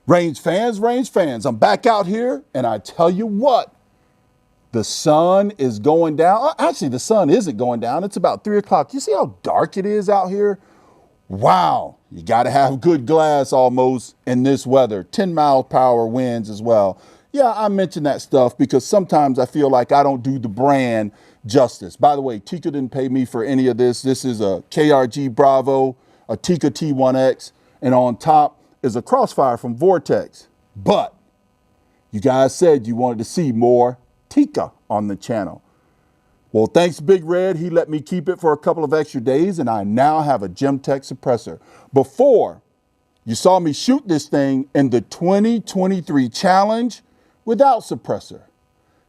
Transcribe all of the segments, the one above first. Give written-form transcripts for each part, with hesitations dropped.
Range fans, I'm back out here, and I tell you what, the sun is going down. Actually, the sun isn't going down. It's about 3 o'clock. You see how dark it is out here? Wow, you got to have good glass almost in this weather. 10-mile-per-hour winds as well. Yeah, I mention that stuff because sometimes I feel like I don't do the brand justice. By the way, Tikka didn't pay me for any of this. This is a KRG Bravo, a TikkaT1X, and on top is a Crossfire from Vortex. But you guys said you wanted to see more Tikka on the channel. Well, thanks Big Red. He let me keep it for a couple of extra days, and I now have a Gemtech suppressor. Before, you saw me shoot this thing in the 2023 challenge without suppressor.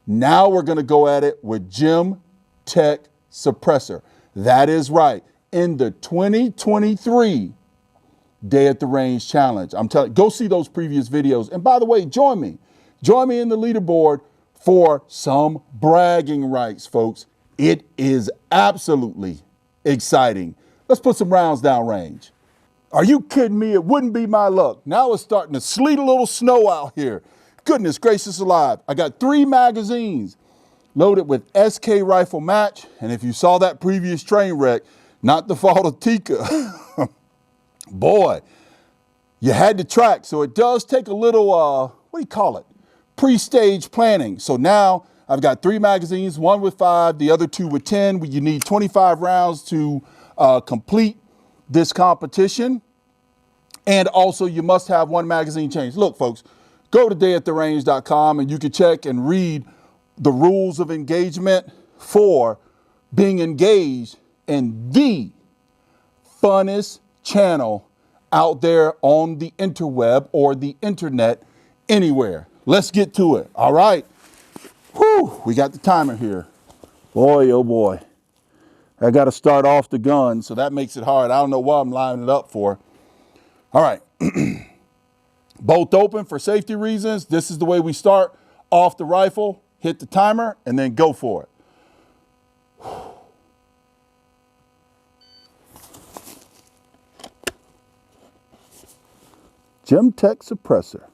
Now we're going to go at it with Gemtech suppressor. That is right. In the 2023 Dayattherange challenge. I'm telling you, go see those previous videos. And by the way, join me. Join me in the leaderboard for some bragging rights, folks. It is absolutely exciting. Let's put some rounds down range. Are you kidding me? It wouldn't be my luck. Now it's starting to sleet a little snow out here. Goodness gracious alive. I got 3 magazines loaded with SK rifle match. And if you saw that previous train wreck, not the fault of Tikka. Boy, you had to track. So it does take a little, what do you call it? Pre-stage planning. So now I've got 3 magazines, 1 with 5, the other 2 with 10. You need 25 rounds to complete this competition. And also you must have 1 magazine change. Look, folks, go to dayattherange.com and you can check and read the rules of engagement for being engaged in the funnest channel out there on the interweb or the internet anywhere. Let's get to it. All right. Whew, we got the timer here. Boy, oh boy. I got to start off the gun, so that makes it hard. I don't know what I'm lining it up for. All right. Both open for safety reasons. This is the way we start off the rifle. Hit the timer and then go for it. Gemtech suppressor.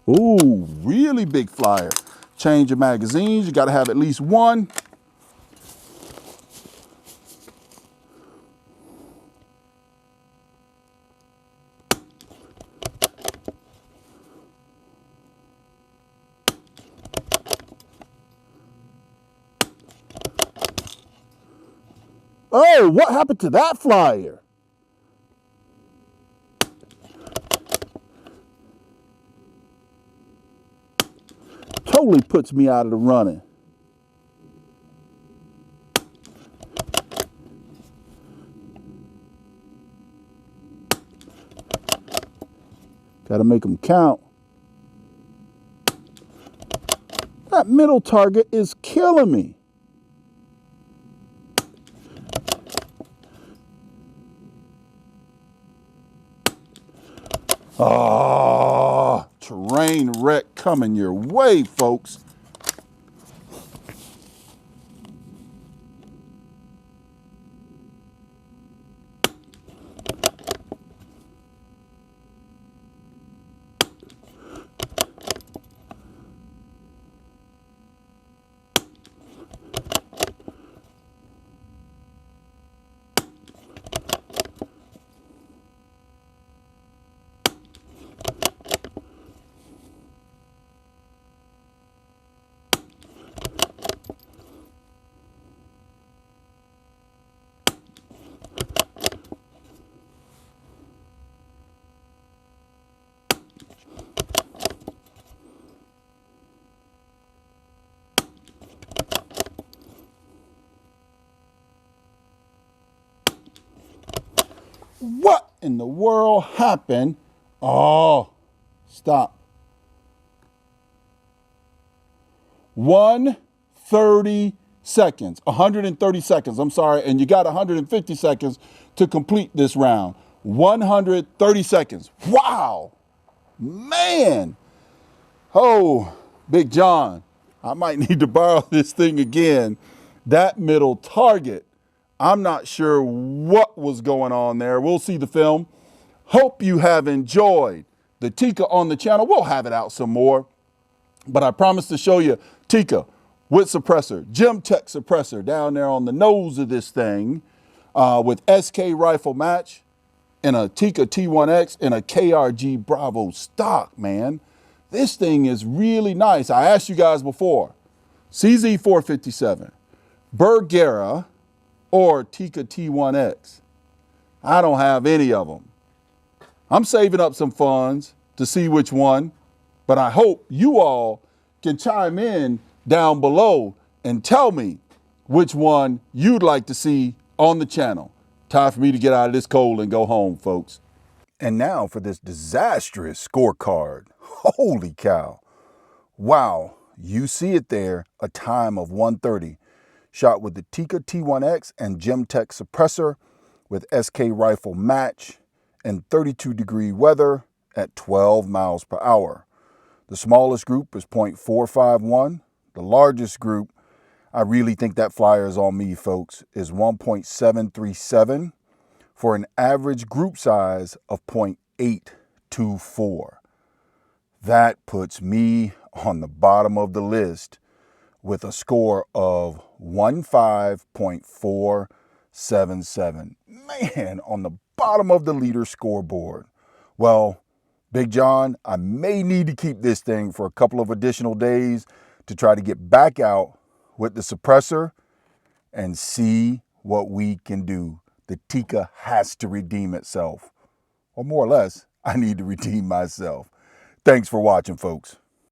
Ooh, really big flyer. Change your magazines. You got to have at least 1. Oh, what happened to that flyer? Totally puts me out of the running. Got to make them count. That middle target is killing me. Oh, terrain wreck coming your way, folks. What in the world happened? Oh, stop. 1:37 seconds, 130 seconds, I'm sorry, and you got 150 seconds to complete this round. 130 seconds. Wow, man. Oh, Big John, I might need to borrow this thing again. That middle target, I'm not sure what was going on there. We'll see the film. Hope you have enjoyed the Tikka on the channel. We'll have it out some more, but I promise to show you Tikka with suppressor, Gemtech suppressor down there on the nose of this thing with SK rifle match and a TikkaT1X and a KRG Bravo stock, man. This thing is really nice. I asked you guys before, CZ457, Bergera, or TikkaT1X. I don't have any of them. I'm saving up some funds to see which one, but I hope you all can chime in down below and tell me which one you'd like to see on the channel. Time for me to get out of this cold and go home, folks. And now for this disastrous scorecard. Holy cow. Wow, you see it there, a time of 1:30. Shot with the TikkaT1X and Gemtech suppressor with SK rifle match and 32-degree weather at 12 miles per hour. The smallest group is .451. The largest group, I really think that flyer is on me, folks, is 1.737 for an average group size of .824. That puts me on the bottom of the list with a score of 15.477. Man, on the bottom of the leader scoreboard. Well, Big John, I may need to keep this thing for a couple of additional days to try to get back out with the suppressor and see what we can do. The Tikka has to redeem itself. Or more or less, I need to redeem myself. Thanks for watching, folks.